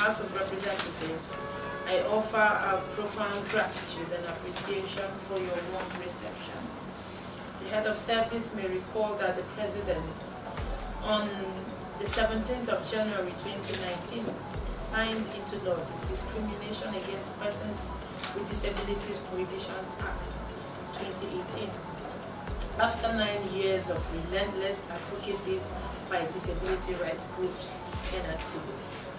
House of Representatives, I offer our profound gratitude and appreciation for your warm reception. The head of service may recall that the President, on the 17th of January 2019, signed into law the Discrimination Against Persons with Disabilities Prohibitions Act 2018. After 9 years of relentless advocacies by disability rights groups and activists,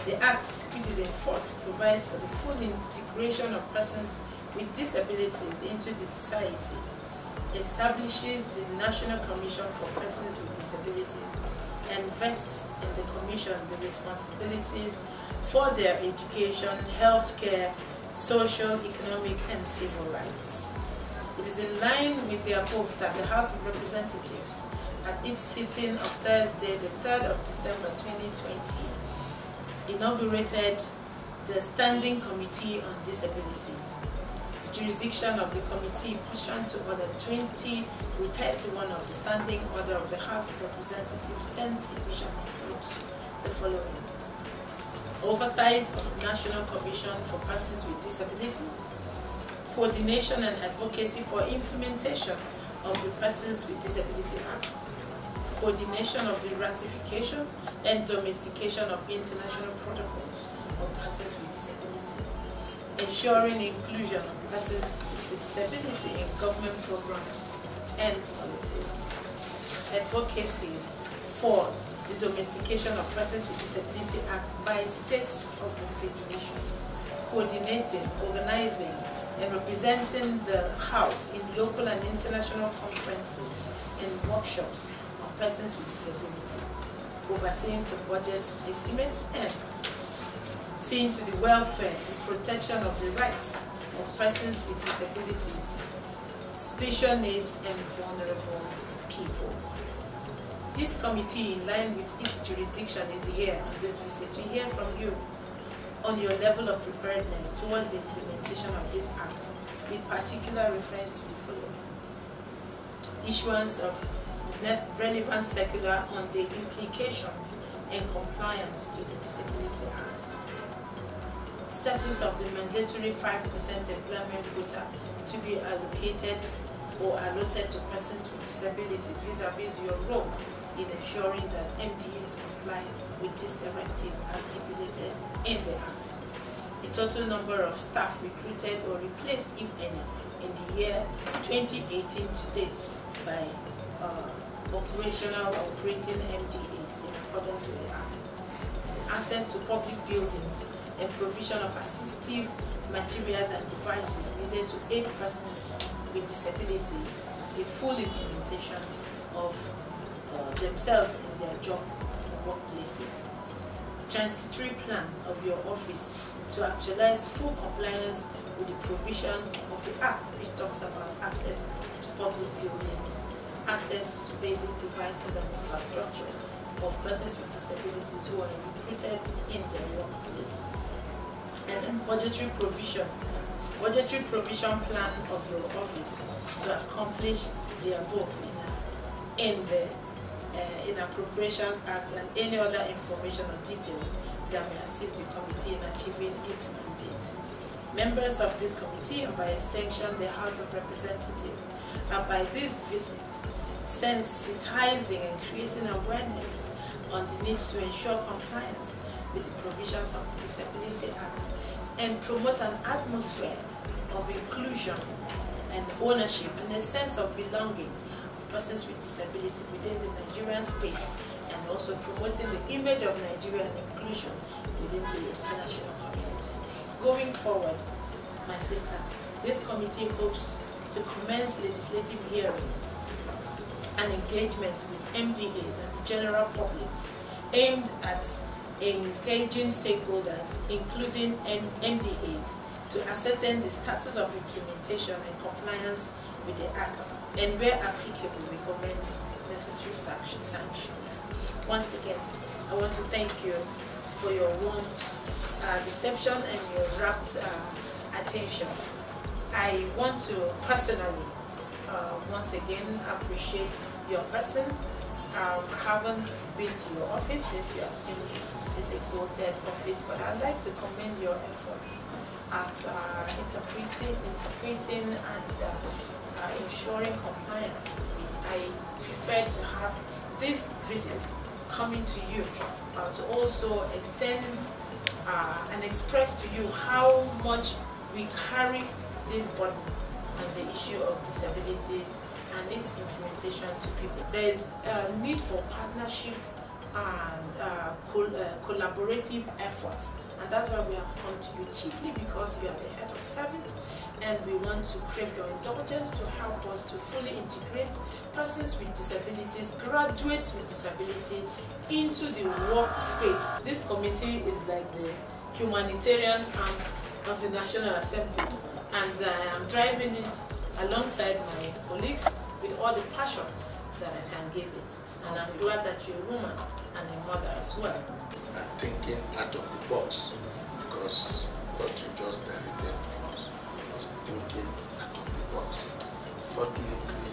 the Act, which is in force, provides for the full integration of persons with disabilities into the society, establishes the National Commission for Persons with Disabilities, and vests in the Commission the responsibilities for their education, healthcare, social, economic, and civil rights. It is in line with the above that the House of Representatives, at its sitting of Thursday, the 3rd of December 2020, inaugurated the Standing Committee on Disabilities. The jurisdiction of the committee, pursuant to Order 20/31 of the Standing Order of the House of Representatives, 10th edition, includes the following: oversight of the National Commission for Persons with Disabilities, coordination and advocacy for implementation of the Persons with Disability Act, coordination of the ratification and domestication of international protocols on persons with disabilities, ensuring inclusion of persons with disability in government programs and policies, advocacies for the domestication of persons with disability act by states of the Federation, coordinating, organizing, and representing the House in local and international conferences and workshops on persons with disabilities, overseeing to budget estimates, and seeing to the welfare and protection of the rights of persons with disabilities, special needs, and vulnerable people. This committee, in line with its jurisdiction, is here on this visit to hear from you on your level of preparedness towards the implementation of this act, with particular reference to the following: issuance of relevant circular on the implications and compliance to the Disability Act, status of the mandatory 5% employment quota to be allocated or allotted to persons with disabilities vis-a-vis your role in ensuring that MDAs comply with this directive as stipulated in the Act, the total number of staff recruited or replaced, if any, in the year 2018 to date by operating MDAs in accordance with the Act, access to public buildings and provision of assistive materials and devices needed to aid persons with disabilities, the full implementation of themselves in their job workplaces, transitory plan of your office to actualize full compliance with the provision of the Act, which talks about access to public buildings, access to basic devices and infrastructure of persons with disabilities who are recruited in their workplace. And then budgetary provision plan of your office to accomplish the above in the Appropriations Act, and any other information or details that may assist the committee in achieving its mandate. Members of this committee, and by extension the House of Representatives, are by these visits sensitizing and creating awareness on the need to ensure compliance with the provisions of the Disability Act and promote an atmosphere of inclusion and ownership and a sense of belonging of persons with disability within the Nigerian space, and also promoting the image of Nigerian inclusion within the international community. Going forward, my sister, this committee hopes to commence legislative hearings and engagements with MDAs and the general public aimed at engaging stakeholders, including MDAs, to ascertain the status of implementation and compliance with the Act, and where applicable, recommend necessary sanctions. Once again, I want to thank you for your warm reception and your rapt attention. I want to personally once again appreciate your person, I haven't been to your office since you are still in this exalted office, but I'd like to commend your efforts at interpreting and ensuring compliance. I prefer to have this visit coming to you to also extend and express to you how much we carry this burden on the issue of disabilities and its implementation to people. There is a need for partnership and collaborative efforts, and that's why we have come to you chiefly because you are the head of service, and we want to crave your indulgence to help us to fully integrate persons with disabilities, graduates with disabilities into the workspace. This committee is like the humanitarian arm of the National Assembly, and I am driving it alongside my colleagues with all the passion that I can give it. And I'm glad that you're a woman and a mother as well. I'm thinking out of the box, because what you just directed to us was thinking out of the box. Fortunately,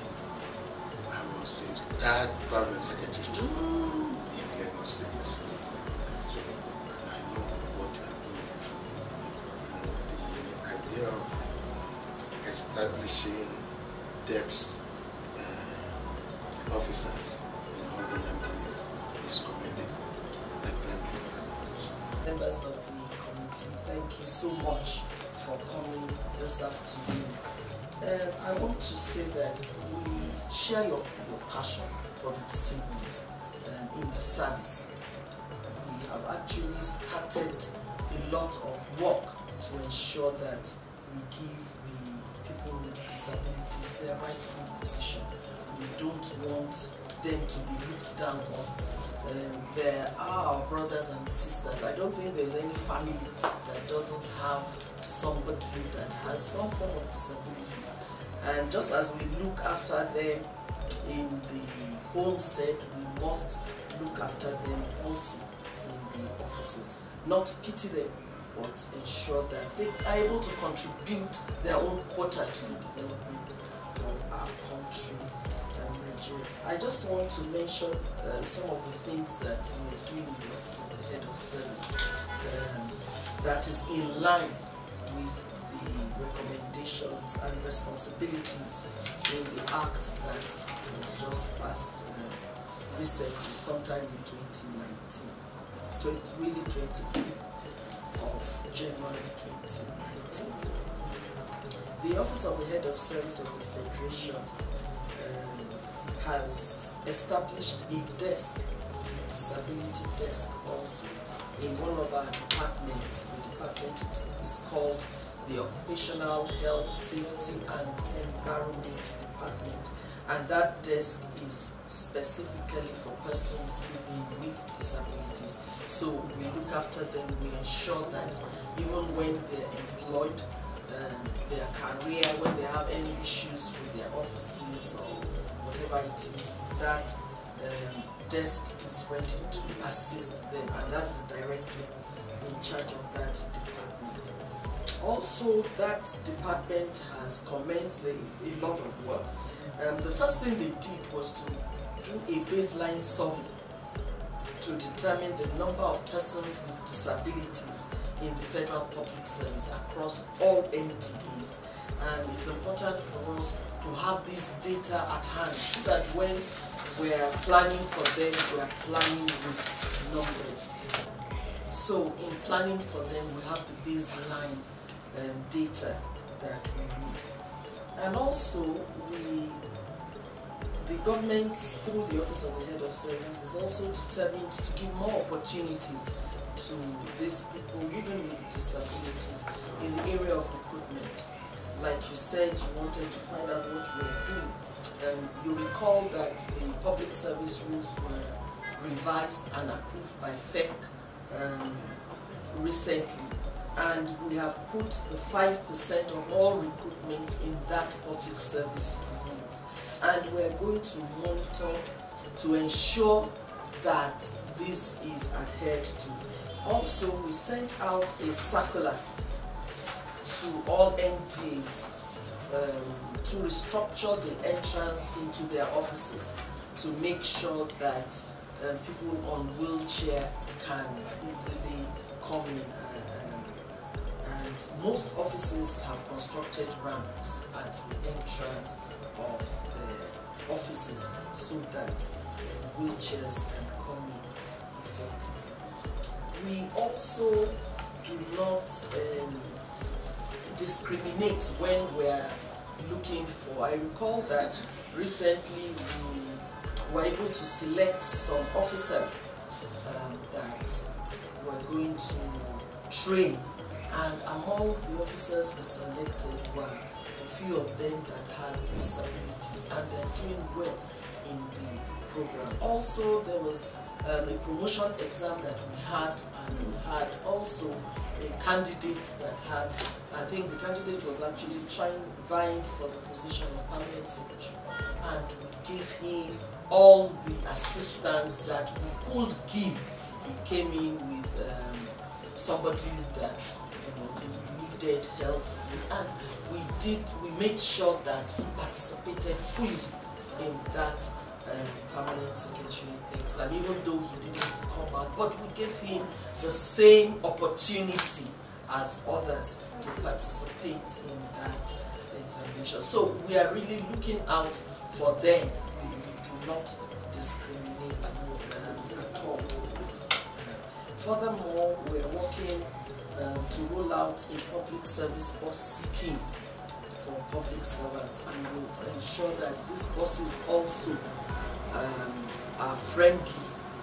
I was a retired permanent secretary in Lagos State. So, and I know what you are going through. The idea of establishing DEX officers in all the MPs is commendable. I thank you very much. Members of the committee, thank you so much for coming this afternoon. I want to say that we share your passion for the disabled in the service. We have actually started a lot of work to ensure that we give the people with disabilities their rightful position. We don't want them to be looked down on. There are our brothers and sisters. I don't think there's any family that doesn't have somebody that has some form of disabilities. And just as we look after them in the homestead, we must look after them also in the offices. Not pity them, but ensure that they are able to contribute their own quota to the development of our country and Nigeria. I just want to mention some of the things that we are doing in the Office of the Head of Service that is in line with the recommendations and responsibilities in the Act that was just passed recently, sometime in 2019, really 25th of January 2019. The Office of the Head of Service of the Federation has established a desk, a disability desk also, in one of our departments. The department is called the Occupational Health, Safety and Environment Department, and that desk is specifically for persons living with disabilities. So we look after them, we ensure that even when they're employed, their career, when they have any issues with their offices or whatever it is, that desk is ready to assist them, and that's the director in charge of that department. Also, that department has commenced a lot of work. The first thing they did was to do a baseline survey to determine the number of persons with disabilities in the federal public service across all MDAs. And it's important for us to have this data at hand so that when we are planning for them, we are planning with numbers. So in planning for them, we have the baseline data that we need. And also, the government, through the Office of the Head of Service, is also determined to give more opportunities to these people, even with disabilities, in the area of recruitment. Like you said, you wanted to find out what we are doing. You recall that the public service rules were revised and approved by FEC recently, and we have put the 5% of all recruitment in that public service unit, and we are going to monitor to ensure that this is adhered to. Also, we sent out a circular to all MDAs to restructure the entrance into their offices. to make sure that people on wheelchair can easily come in. And most offices have constructed ramps at the entrance of the offices so that wheelchairs can come in effectively. We also do not discriminate when we're looking for. I recall that recently we were able to select some officers that were going to train, and among the officers we selected were a few of them that had disabilities, and they're doing well in the program. Also, there was a promotion exam that we had, and we had also a candidate that had, I think the candidate was actually vying for the position of permanent secretary, and we gave him all the assistance that we could give. He came in with somebody that he needed help with, and we made sure that he participated fully in that permanent secretary exam, even though he didn't come out, but we gave him the same opportunity as others to participate in that examination. So we are really looking out for them. We do not discriminate at all. Furthermore, we are working to roll out a public service bus scheme for public servants, and we'll ensure that these buses also are friendly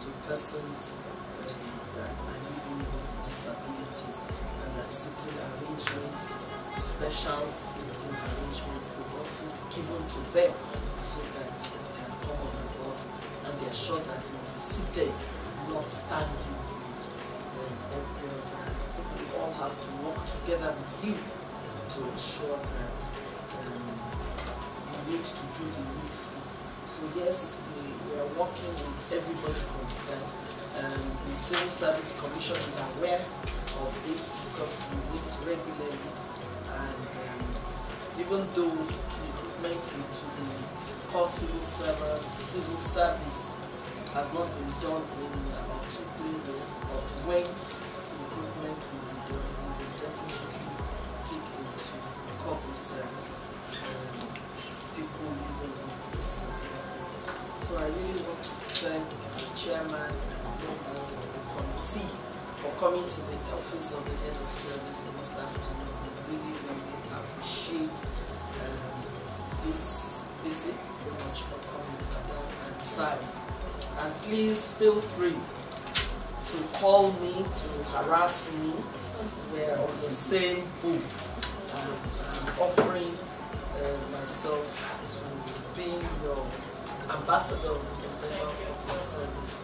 to persons that are living with disabilities, and that sitting arrangements, special sitting arrangements will also be given to them so that they can come on the bus and they are sure that they will be seated, not standing with everywhere. We all have to work together with you to ensure that we need to do the needful. So yes, we are working with everybody concerned. The Civil Service Commission is aware of this because we meet regularly, and even though recruitment into the core civil service has not been done in about 2-3 years, but when recruitment will be done, we will definitely take into cognizance people living with disabilities. So I really want to thank the chairman and members of the committee for coming to the office of the head of service this afternoon. We really appreciate this visit. Very much for coming, Madam and SARS. And please feel free to call me, to harass me. We're on the same boat. I'm offering myself to being your ambassador of the Federal Public Service.